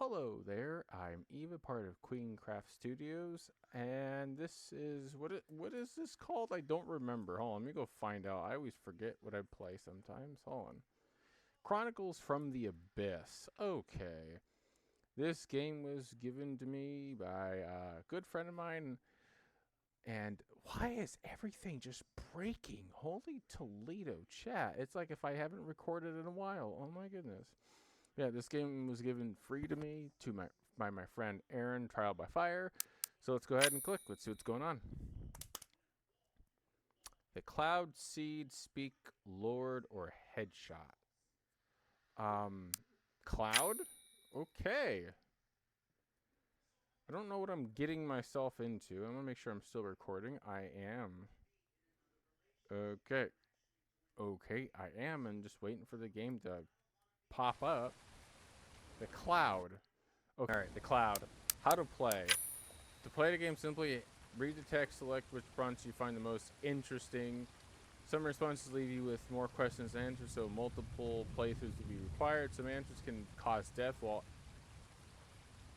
Hello there, I'm Eva, part of Queencraft Studios, and this is, what is this called? I don't remember. Hold on, let me go find out. I always forget what I play sometimes. Hold on. Chronicles from the Abyss. Okay. This game was given to me by a good friend of mine, and why is everything just breaking? Holy Toledo, chat. It's like if I haven't recorded in a while. Oh my goodness. Yeah, this game was given free to me by my friend Aaron, Trial by Fire. So let's go ahead and click. Let's see what's going on. The Cloud Seed, Speak, Lord, or Headshot. Cloud? Okay. I don't know what I'm getting myself into. I'm going to make sure I'm still recording. I am. Okay. Okay, I am, and just waiting for the game to pop up. The Cloud. Okay, alright, the Cloud. How to play. To play the game, simply read the text, select which branch you find the most interesting. Some responses leave you with more questions than answers, so multiple playthroughs will be required. Some answers can cause death, while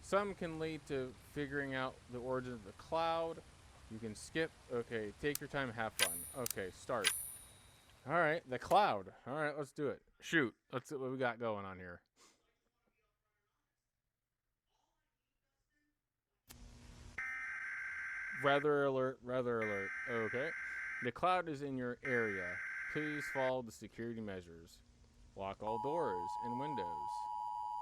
some can lead to figuring out the origin of the cloud. You can skip. Okay, take your time, have fun. Okay, start. Alright, the cloud. Alright, let's do it. Shoot. Let's see what we got going on here. Weather alert, weather alert. Okay. The cloud is in your area. Please follow the security measures. Lock all doors and windows.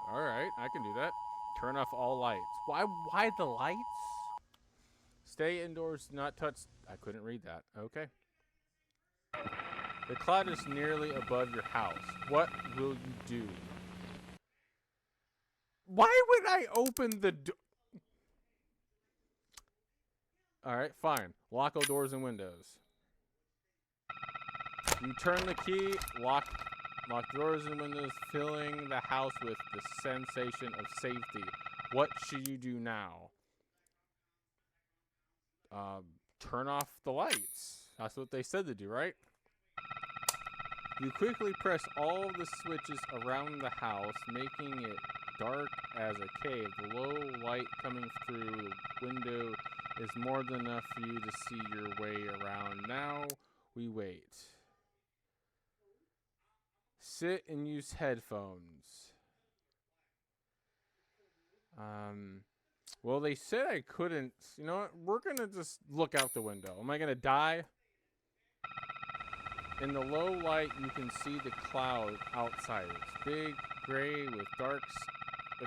Alright, I can do that. Turn off all lights. Why the lights? Stay indoors, not touch. I couldn't read that. Okay. The cloud is nearly above your house. What will you do? Why would I open the door? Alright, fine. Lock all doors and windows. You turn the key, lock doors and windows, filling the house with the sensation of safety. What should you do now? Turn off the lights. That's what they said to do, right? You quickly press all the switches around the house, making it dark as a cave. The low light coming through the window is more than enough for you to see your way around. Now we wait. Sit and use headphones. Well, they said I couldn't. You know what? We're going to just look out the window. Am I going to die? In the low light, you can see the cloud outside. It's big, gray, with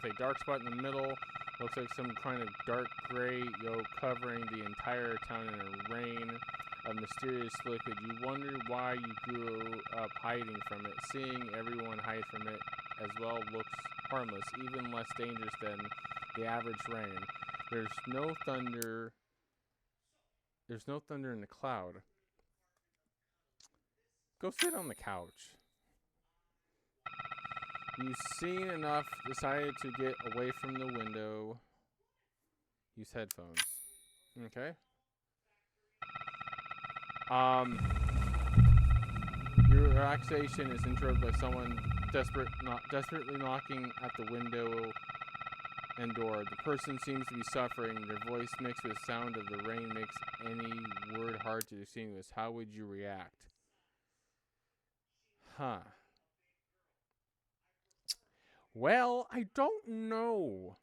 a dark spot in the middle. Looks like some kind of dark gray yolk covering the entire town in a rain of mysterious liquid. You wonder why you grew up hiding from it. Seeing everyone hide from it as well looks harmless, even less dangerous than the average rain. There's no thunder. There's no thunder in the cloud. Go sit on the couch. You've seen enough, decided to get away from the window. Use headphones. Okay. Your relaxation is interrupted by someone desperately knocking at the window and door. The person seems to be suffering. Their voice mixed with the sound of the rain makes any word hard to distinguish. How would you react? Huh. Well, I don't know.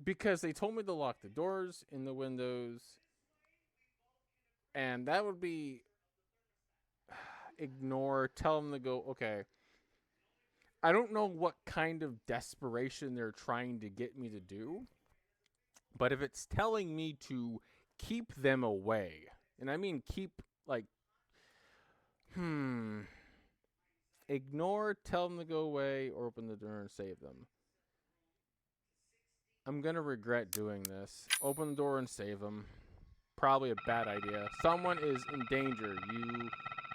Because they told me to lock the doors and the windows. And that would be ignore, tell them to go, okay. I don't know what kind of desperation they're trying to get me to do. But if it's telling me to keep them away, and I mean keep, like, ignore, tell them to go away, or open the door and save them. I'm going to regret doing this. Open the door and save them. Probably a bad idea. Someone is in danger. You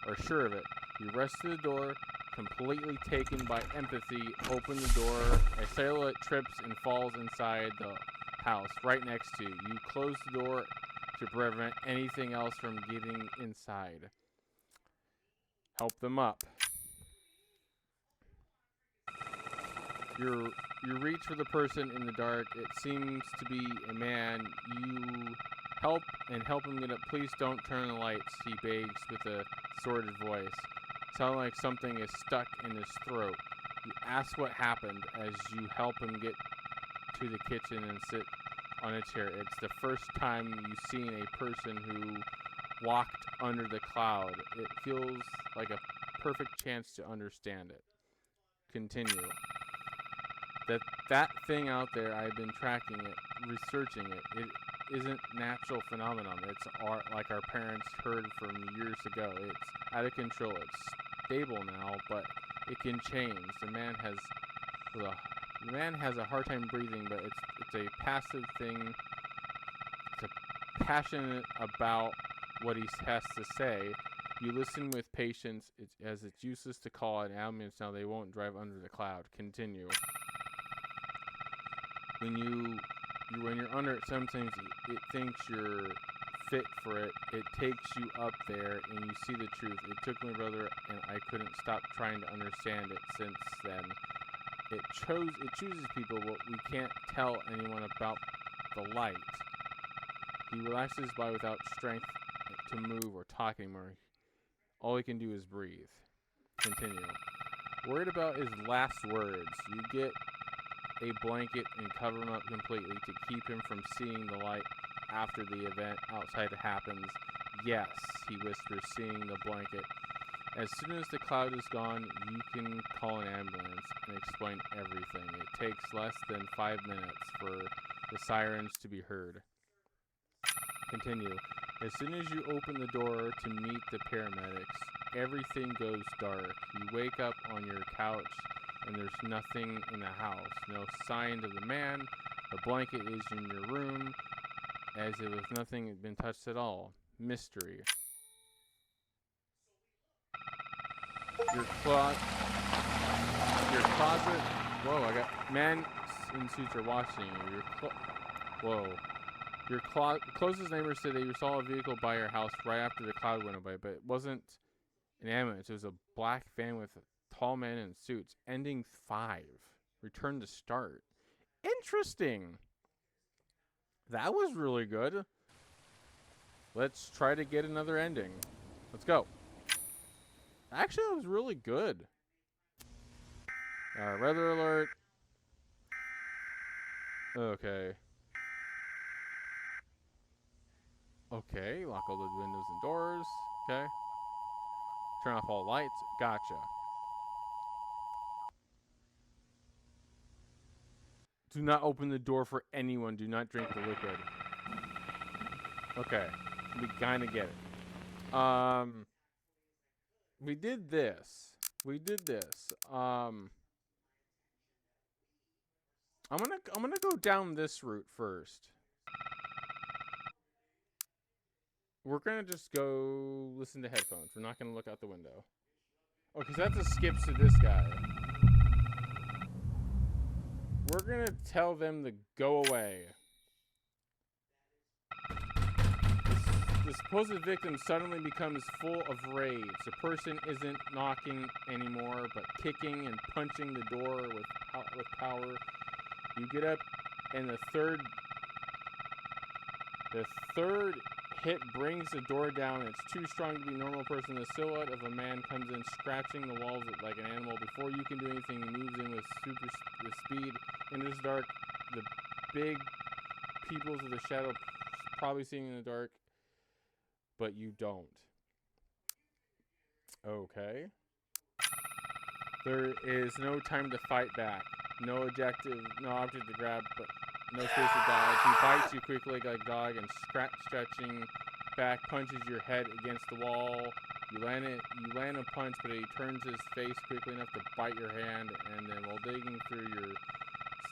are sure of it. You rush to the door, completely taken by empathy. Open the door. A silhouette trips and falls inside the house right next to you. You close the door to prevent anything else from getting inside. Help them up. You're You reach for the person in the dark. It seems to be a man. You help and help him get up. Please don't turn the lights, he begs with a sordid voice. Sound like something is stuck in his throat. You ask what happened as you help him get to the kitchen and sit on a chair. It's the first time you've seen a person who walked under the cloud. It feels like a perfect chance to understand it. Continue. That thing out there, I've been tracking it, researching it. It isn't natural phenomenon. It's like our parents heard from years ago. It's out of control. It's stable now, but it can change. The man has a hard time breathing, but it's a passive thing. It's a passionate about what he has to say. You listen with patience, as it's useless to call an ambulance now. They won't drive under the cloud. Continue. When you're under it, sometimes it thinks you're fit for it. It takes you up there, and you see the truth. It took my brother, and I couldn't stop trying to understand it since then. It chooses people, but we can't tell anyone about the light. He relaxes by without strength to move or talk anymore. All he can do is breathe. Continue. Worried about his last words. You get a blanket and cover him up completely to keep him from seeing the light after the event outside happens. Yes, he whispers, seeing the blanket. As soon as the cloud is gone, you can call an ambulance and explain everything. It takes less than 5 minutes for the sirens to be heard. Continue. As soon as you open the door to meet the paramedics, everything goes dark. You wake up on your couch and there's nothing in the house. No sign of the man. The blanket is in your room as if nothing had been touched at all. Mystery. Your closet. Whoa, I got men in suits are watching you. Whoa. Your closest neighbor said that you saw a vehicle by your house right after the cloud went away, but it wasn't an ambulance. It was a black van with tall men in suits. Ending 5. Return to start. Interesting. That was really good. Let's try to get another ending. Let's go. Actually, that was really good. Weather alert. Okay. Okay, lock all the windows and doors. Okay. Turn off all lights. Gotcha. Do not open the door for anyone. Do not drink the liquid. Okay. We kind of get it. We did this. I'm gonna go down this route first. We're gonna just go listen to headphones. We're not gonna look out the window. Oh, because that's a skip to this guy. We're gonna tell them to go away. The supposed victim suddenly becomes full of rage. The person isn't knocking anymore, but kicking and punching the door with power. You get up, and the third hit brings the door down. It's too strong to be a normal person. The silhouette of a man comes in, scratching the walls like an animal. Before you can do anything, he moves in with speed. In this dark, the big peoples of the shadow probably seeing in the dark, but you don't. Okay. There is no time to fight back. No object to grab, but no space to dodge. He bites you quickly like a dog and stretching back, punches your head against the wall. You land a punch, but he turns his face quickly enough to bite your hand, and then while digging through your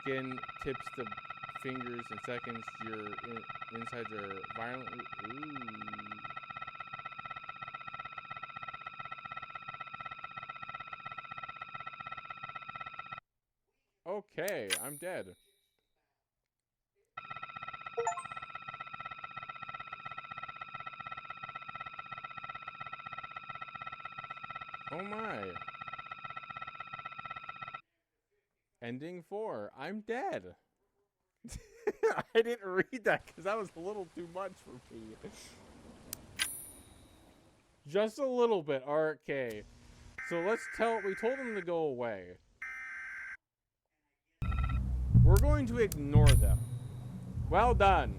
skin, tips the fingers in seconds. Your insides are violently. Ooh. Okay, I'm dead. Oh my. Ending 4. I'm dead. I didn't read that because that was a little too much for me. Just a little bit. Okay. So we told them to go away. We're going to ignore them. Well done.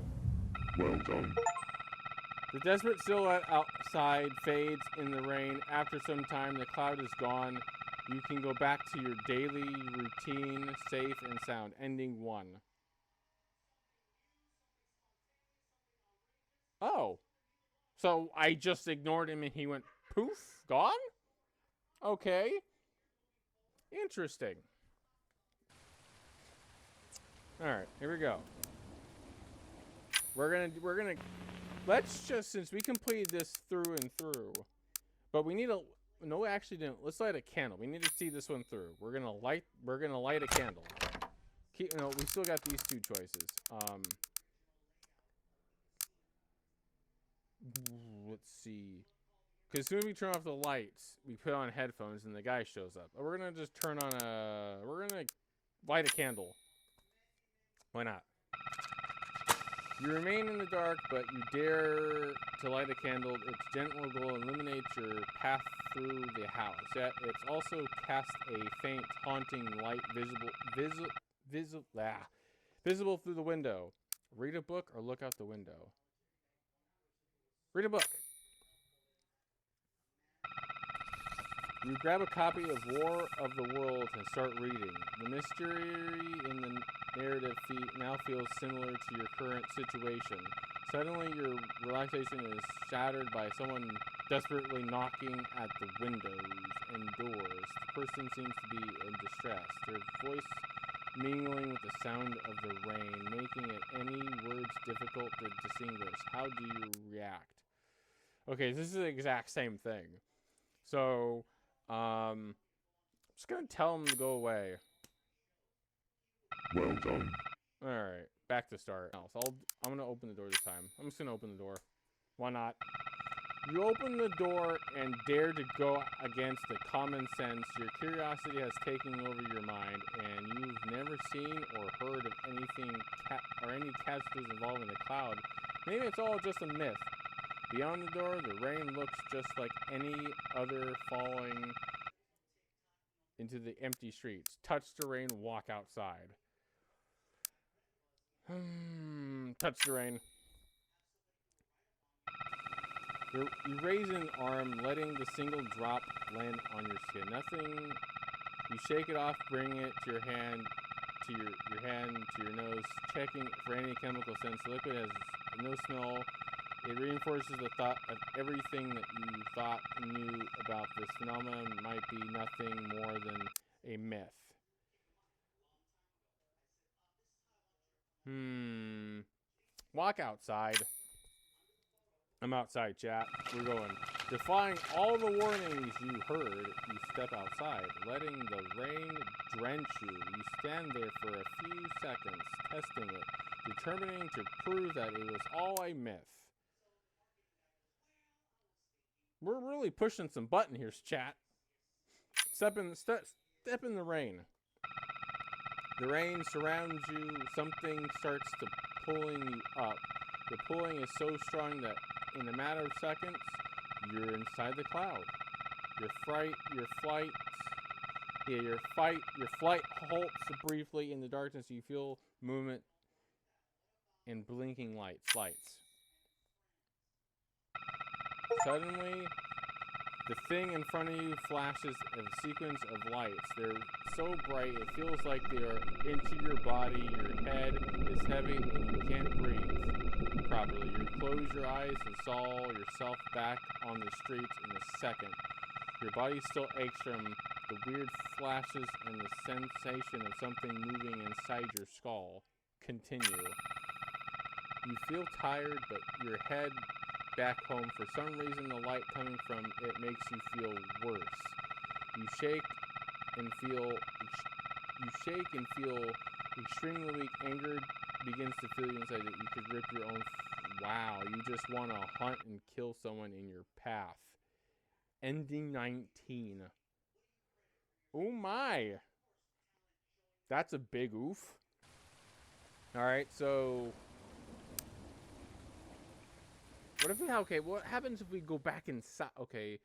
Well done. The desperate silhouette outside fades in the rain. After some time, the cloud is gone. You can go back to your daily routine, safe and sound. Ending 1. Oh. So I just ignored him and he went poof, gone? Okay. Interesting. Alright, here we go. We're gonna let's just, since we completed this through and through, but we need a, no, actually didn't. Let's light a candle. We need to see this one through. We're gonna light a candle. We still got these two choices. Let's see. Because as soon as we turn off the lights, we put on headphones and the guy shows up. We're gonna just we're gonna light a candle. Why not? You remain in the dark, but you dare to light a candle. Its gentle glow illuminates your path through the house. Yet it's also casts a faint, haunting light visible through the window. Read a book or look out the window. Read a book. You grab a copy of War of the Worlds and start reading. The mystery in the narrative now feels similar to your current situation. Suddenly, your relaxation is shattered by someone desperately knocking at the windows and doors. The person seems to be in distress, their voice mingling with the sound of the rain, making it any words difficult to distinguish. How do you react? Okay, this is the exact same thing. So, I'm just gonna tell him to go away. Well done. Alright, back to start. I'm gonna open the door this time. I'm just gonna open the door. Why not? You open the door and dare to go against the common sense. Your curiosity has taken over your mind, and you've never seen or heard of anything or any catastrophes involving the cloud. Maybe it's all just a myth. Beyond the door, the rain looks just like any other falling into the empty streets. Touch the rain, walk outside. Touch the rain. You raise an arm, letting the single drop land on your skin. Nothing. You shake it off, bring it to your hand, to your hand to your nose, checking for any chemical sense. The liquid has no smell. It reinforces the thought of everything that you thought and knew about this phenomenon might be nothing more than a myth. Walk outside. I'm outside, chat. We're going. Defying all the warnings you heard, you step outside, letting the rain drench you. You stand there for a few seconds, testing it, determining to prove that it was all a myth. We're really pushing some button here, chat. Step in the rain. The rain surrounds you. Something starts to pulling you up. The pulling is so strong that in a matter of seconds, you're inside the cloud. Your flight halts briefly in the darkness. You feel movement and blinking lights. Suddenly, the thing in front of you flashes a sequence of lights. They're so bright, it feels like they are into your body. Your head is heavy and you can't breathe properly. You close your eyes and saw yourself back on the streets in a second. Your body still aches from the weird flashes and the sensation of something moving inside your skull. Continue. You feel tired, but your head back home. For some reason, the light coming from it makes you feel worse. You shake and feel extremely weak. Anger begins to fill you inside that you could rip your own. Wow, you just want to hunt and kill someone in your path. Ending 19. Oh my. That's a big oof. Alright, so... What if we... Okay, what happens if we go back inside? Okay.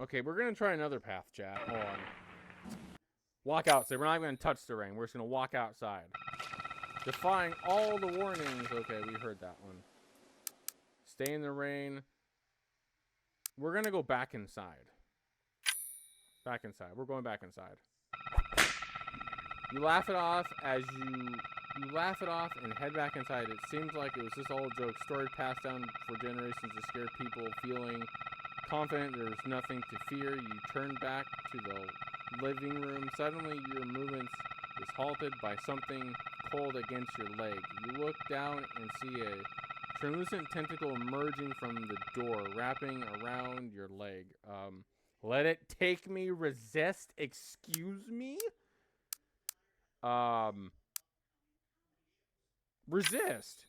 Okay, we're gonna try another path, chat. Hold on. Walk outside. We're not gonna touch the rain. We're just gonna walk outside. Defying all the warnings. Okay, we heard that one. Stay in the rain. We're gonna go back inside. Back inside. We're going back inside. You laugh it off as you laugh it off and head back inside. It seems like it was just all a joke. Story passed down for generations to scare people, feeling confident there was nothing to fear. You turn back to the living room. Suddenly, your movements is halted by something cold against your leg. You look down and see a translucent tentacle emerging from the door, wrapping around your leg. Let it take me, resist, excuse me? Resist.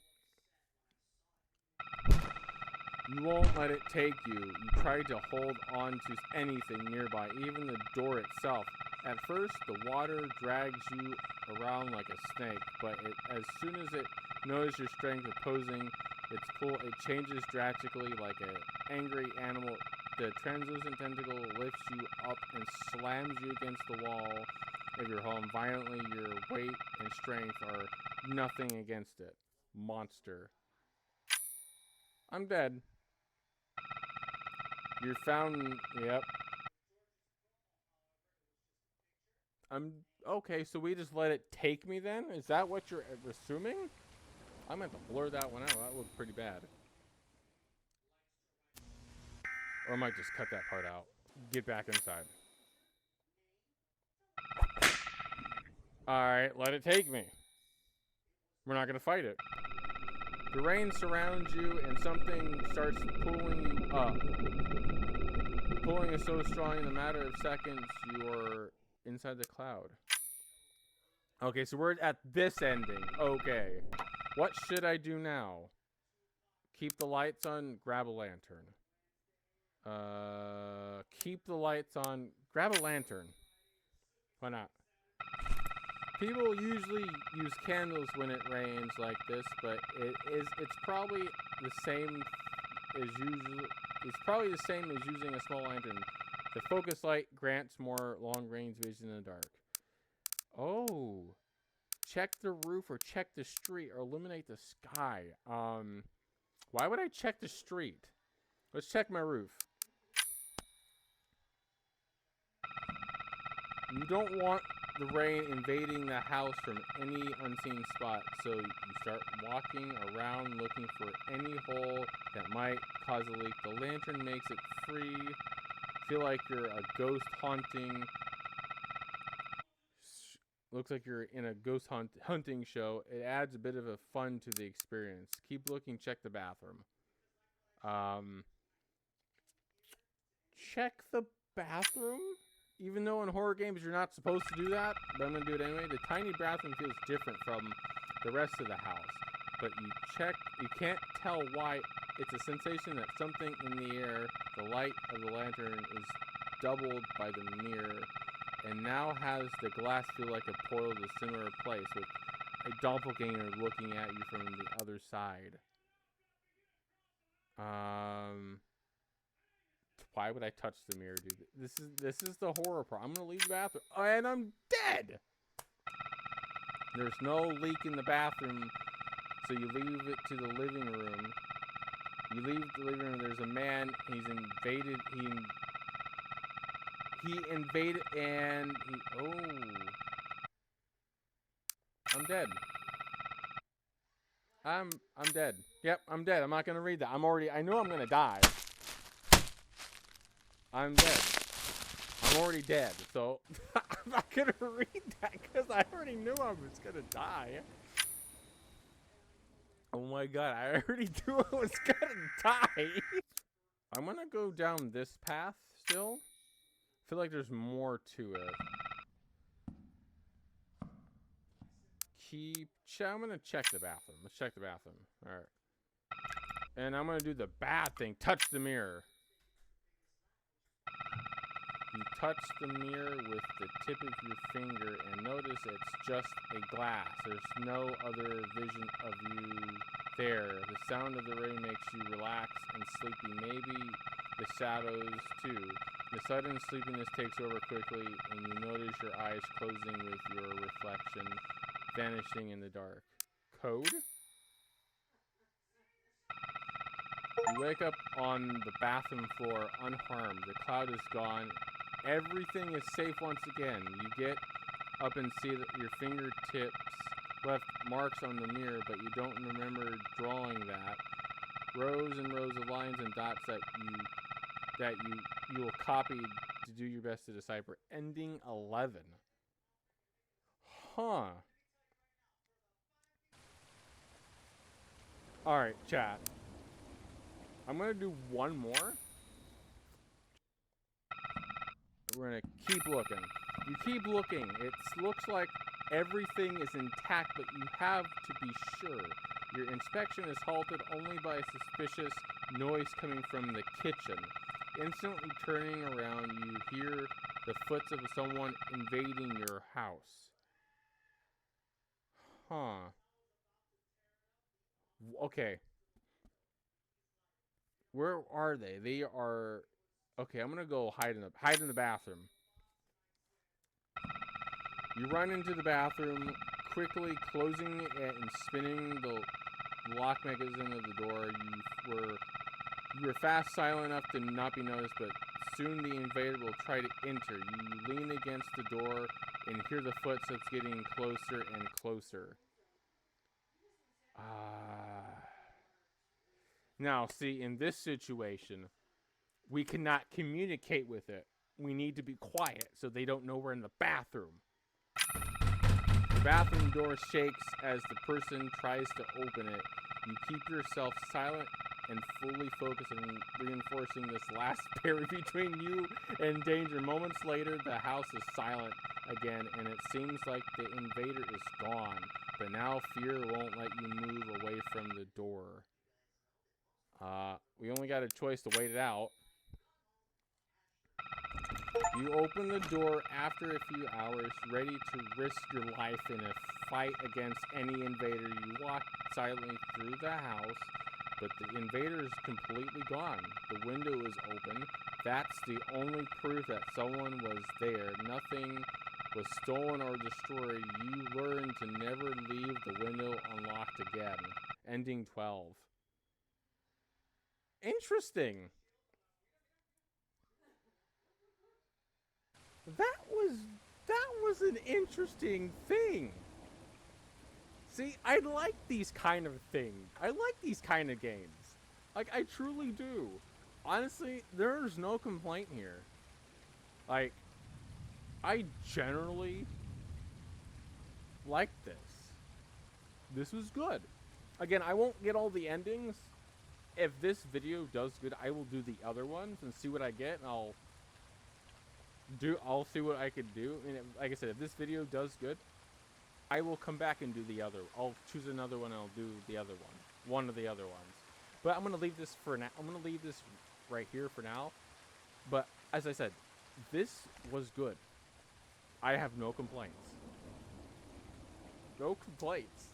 You won't let it take you. You try to hold on to anything nearby, even the door itself. At first, the water drags you around like a snake, but as soon as it knows your strength opposing its pull, it changes drastically like an angry animal. The translucent tentacle lifts you up and slams you against the wall of your home. Violently, your weight and strength are nothing against it. Monster. I'm dead. You're found. Yep. Okay, so we just let it take me then? Is that what you're assuming? I meant to blur that one out. That looked pretty bad. Or I might just cut that part out. Get back inside. Alright, let it take me. We're not going to fight it. The rain surrounds you and something starts pulling you up. Pulling is so strong in a matter of seconds you're inside the cloud. Okay, so we're at this ending. Okay. What should I do now? Keep the lights on, grab a lantern. Keep the lights on, grab a lantern. Why not? People usually use candles when it rains like this, but it's probably the same as using a small lantern. The focus light grants more long-range vision in the dark. Oh. Check the roof or check the street or illuminate the sky. Why would I check the street? Let's check my roof. You don't want the rain invading the house from any unseen spot, so you start walking around looking for any hole that might cause a leak. The lantern makes it free. Feel like you're a ghost haunting. Looks like you're in a ghost hunting show. It adds a bit of a fun to the experience. Keep looking. Check the bathroom. Check the bathroom? Even though in horror games you're not supposed to do that, but I'm going to do it anyway. The tiny bathroom feels different from the rest of the house. But you can't tell why. It's a sensation that something in the air, the light of the lantern is doubled by the mirror, and now has the glass feel like a portal to a similar place, with a doppelganger looking at you from the other side. Why would I touch the mirror, dude? This is the horror part. I'm gonna leave the bathroom. Oh, and I'm dead! There's no leak in the bathroom, so you leave it to the living room. You leave the living room. There's a man. He's invaded. He invaded, and I'm dead. I'm dead. Yep, I'm dead. I'm not gonna read that. I know I'm gonna die. I'm dead. I'm already dead, so I'm not gonna read that because I already knew I was gonna die. Oh my god, I already knew I was gonna die. I'm gonna go down this path still. I feel like there's more to it. I'm gonna check the bathroom. Let's check the bathroom. Alright. And I'm gonna do the bad thing. Touch the mirror. You touch the mirror with the tip of your finger and notice it's just a glass. There's no other vision of you there. The sound of the rain makes you relax and sleepy. Maybe the shadows too. The sudden sleepiness takes over quickly and you notice your eyes closing with your reflection vanishing in the dark. Code? You wake up on the bathroom floor unharmed. The cloud is gone. Everything is safe once again. You get up and see that your fingertips left marks on the mirror, but you don't remember drawing that. Rows and rows of lines and dots that you will copy to do your best to decipher. Ending 11. Huh. Alright, chat. I'm gonna do one more. We're gonna keep looking. You keep looking. It looks like everything is intact, but you have to be sure. Your inspection is halted only by a suspicious noise coming from the kitchen. Instantly turning around, you hear the foots of someone invading your house. Huh. Okay. Where are they? They are... Okay, I'm gonna go hide in the bathroom. You run into the bathroom, quickly closing it and spinning the lock mechanism of the door. You were fast, silent enough to not be noticed, but soon the invader will try to enter. You lean against the door and hear the footsteps getting closer and closer. Now, see, in this situation, we cannot communicate with it. We need to be quiet so they don't know we're in the bathroom. The bathroom door shakes as the person tries to open it. You keep yourself silent and fully focused on reinforcing this last barrier between you and danger. Moments later, the house is silent again, and it seems like the invader is gone. But now fear won't let you move away from the door. We only got a choice to wait it out. You open the door after a few hours, ready to risk your life in a fight against any invader. You walk silently through the house, but the invader is completely gone. The window is open. That's the only proof that someone was there. Nothing was stolen or destroyed. You learn to never leave the window unlocked again. Ending 12. Interesting. That was an interesting thing. See, I like these kind of things. I like these kind of games. Like, I truly do. Honestly, there's no complaint here. Like, I generally like this. This was good. Again, I won't get all the endings. If this video does good, I will do the other ones and see what I get, and I'll see what I can do. And like I said, if this video does good, I will come back and do the other. I'll choose another one and I'll do the other one of the other ones. But I'm gonna leave this for now. I'm gonna leave this right here for now. But as I said, this was good. I have no complaints. No complaints.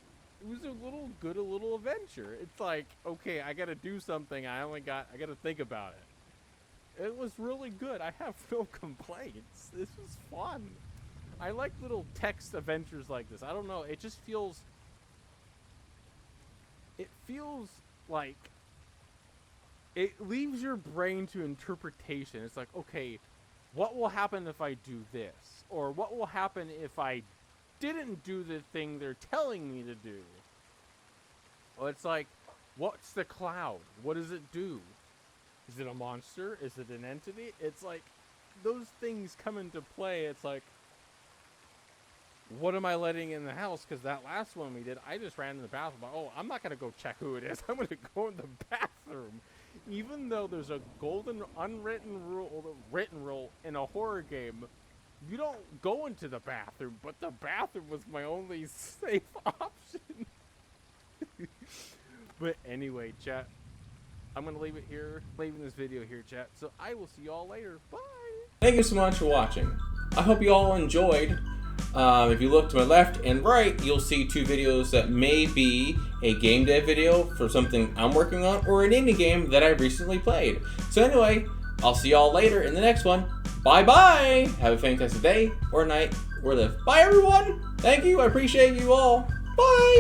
It was a little adventure. It's like, okay, I gotta do something. I gotta think about it. It was really good. I have no complaints. This was fun. I like little text adventures like this. I don't know. It just feels... It feels like... It leaves your brain to interpretation. It's like, okay, what will happen if I do this? Or what will happen if I didn't do the thing they're telling me to do? Well, it's like, what's the cloud? What does it do? Is it a monster? Is it an entity? It's like, those things come into play. It's like, what am I letting in the house? Because that last one we did, I just ran in the bathroom. Oh, I'm not going to go check who it is. I'm going to go in the bathroom. Even though there's a golden unwritten written rule in a horror game, you don't go into the bathroom. But the bathroom was my only safe option. But anyway, chat. I'm going to leave it here, leaving this video here, chat. So I will see y'all later. Bye! Thank you so much for watching. I hope you all enjoyed. If you look to my left and right, you'll see 2 videos that may be a game dev video for something I'm working on or an indie game that I recently played. So anyway, I'll see y'all later in the next one. Bye-bye! Have a fantastic day, or night, or live. Bye, everyone! Thank you, I appreciate you all. Bye!